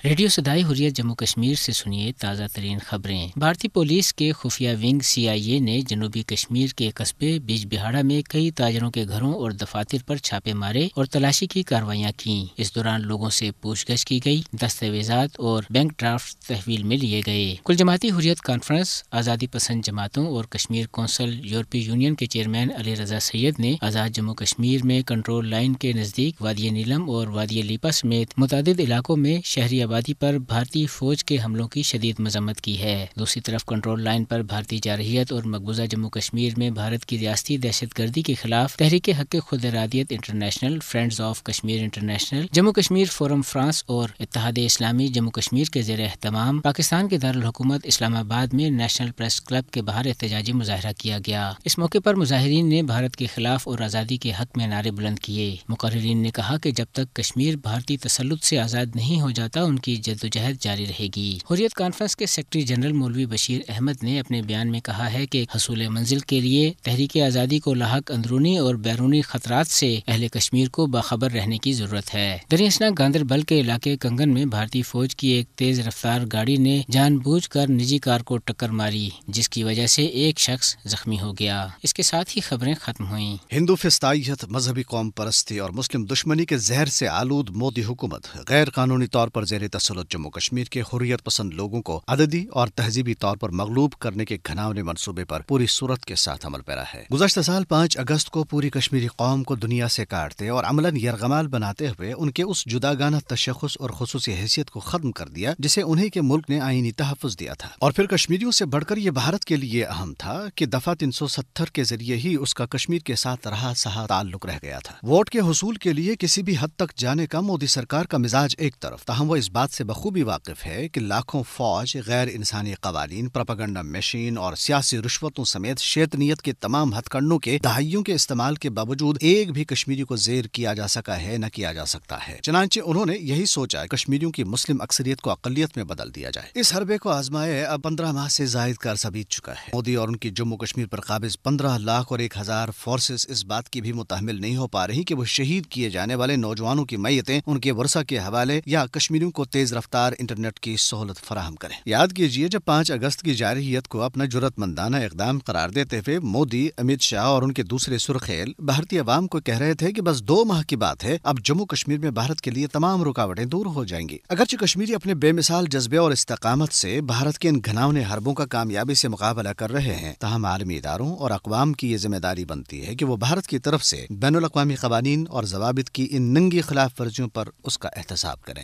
Radio صدائے حریت جموں کشمیر سے سنیے تازہ ترین خبریں۔ بھارتی پولیس کے خفیہ ونگ CIA نے جنوبی کشمیر کے قصبے بیج بہاڑا میں کئی تاجروں کے گھروں اور دفاتر پر چھاپے مارے اور تلاشی کی کارروائیاں کیں۔ اس دوران لوگوں سے پوچھ گچھ کی گئی، دستاویزات اور بینک ڈرافٹ تحویل میں لیے گئے۔ کل جماعتی حریت کانفرنس، آزادی پسند جماعتوں اور کشمیر کونسل یورپی یونین کے چیئرمین علی رضا سید نے آزاد جموں کشمیر میں کنٹرول لائن کے نزدیک وادی نیلم اور وادی لیپا سمیت متعدد علاقوں میں شہری آبادی پر بھارتی فوج کے حملوں کی شدید مذمت کی ہے۔ دوسری طرف کنٹرول لائن پر بھارتی جارحیت اور مقبوضہ جموں کشمیر میں بھارت کی ریاستی دہشت گردی کے خلاف تحریک حق خود ارادیت international, friends of Kashmir international, Jammu Kashmir forum France اور اتحاد اسلامی جموں کشمیر کے زیر اہتمام پاکستان کے دارالحکومت اسلام آباد میں نیشنل پریس کلب کے باہر احتجاجی مظاہرہ کیا گیا۔ اس موقع پر مظاہرین نے بھارت کے خلاف اور آزادی کے حق میں نعرے بلند کیے۔ مقررین نے کہا کہ جب تک کشمیر بھارتی تسلط سے آزاد نہیں ہو جاتا ان کی جدوجہد جاری رہے گی۔ حریت کانفرنس کے سیکرٹری جنرل مولوی بشیر احمد نے اپنے بیان میں کہا ہے کہ حصول منزل کے لیے تحریک آزادی کو لاحق اندرونی اور بیرونی خطرات سے اہل کشمیر کو باخبر رہنے کی ضرورت ہے۔ دریں اثنا گاندربل کے علاقے کنگن میں بھارتی فوج کی ایک تیز رفتار گاڑی نے جان بوجھ کر نجی کار کو ٹکر ماری، جس کی وجہ سے ایک شخص زخمی ہو گیا۔ اس کے ساتھ ہی خبریں ختم ہوئیں۔ ہندو فسطائیت، مذہبی قوم پرستی اور مسلم دشمنی کے زہر سے آلود مودی حکومت غیر قانونی طور پر زیر تسلط جموں کشمیر کے حریت پسند لوگوں کو عددی اور تہذیبی طور پر مغلوب کرنے کے گھناؤنے منصوبے پر پوری صورت کے ساتھ عمل پیرا ہے۔ گزشتہ سال 5 اگست کو پوری کشمیری قوم کو دنیا سے کاٹتے اور عملاً یرغمال بناتے ہوئے ان کے اس جداگانہ تشخص اور خصوصی حیثیت کو ختم کر دیا جسے انہیں کے ملک نے آئینی تحفظ دیا تھا، اور پھر کشمیریوں سے بڑھ کر یہ بھارت کے لیے اہم تھا کہ دفعہ 370 کے ذریعے ہی اس کا کشمیر کے ساتھ رہا سہا تعلق رہ گیا تھا۔ ووٹ کے حصول کے لیے کسی بھی حد تک جانے کا مودی سرکار کا مزاج ایک طرف، تاہم وہ اس بات سے بخوبی واقف ہے کہ لاکھوں فوج، غیر انسانی قوانین، پروپیگنڈا مشین اور سیاسی رشوتوں سمیت شیطنیت کے تمام ہتھ کنڈوں کے دہائیوں کے استعمال کے باوجود ایک بھی کشمیری کو زیر کیا جا سکا ہے نہ کیا جا سکتا ہے۔ چنانچہ انہوں نے یہی سوچا کشمیریوں کی مسلم اکثریت کو اقلیت میں بدل دیا جائے۔ اس حربے کو آزمائے اب 15 ماہ سے زائد کا عرصہ بیت چکا ہے۔ مودی اور ان کی جموں کشمیر پر قابض 15 لاکھ اور 1,000 فورسز اس بات کی بھی متحمل نہیں ہو پا رہی کہ وہ شہید کیے جانے والے نوجوانوں کی میتیں ان کے ورثہ کے حوالے یا کشمیریوں کو تیز رفتار انٹرنیٹ کی سہولت فراہم کریں۔ یاد کیجیے جب 5 اگست کی جارحیت کو اپنا جرأت مندانہ اقدام قرار دیتے ہوئے مودی، امت شاہ اور ان کے دوسرے سرخیل بھارتی عوام کو کہہ رہے تھے کہ بس 2 ماہ کی بات ہے، اب جموں کشمیر میں بھارت کے لیے تمام رکاوٹیں دور ہو جائیں گی۔ اگرچہ کشمیری اپنے بے مثال جذبے اور استقامت سے بھارت کے ان گھناؤنے حربوں کا کامیابی سے مقابلہ کر رہے ہیں، تاہم عالمی اداروں اور اقوام کی یہ ذمہ داری بنتی ہے کہ وہ بھارت کی طرف سے بین الاقوامی قوانین اور ضوابط کی ان ننگی خلاف ورزیوں پر اس کا احتساب کریں۔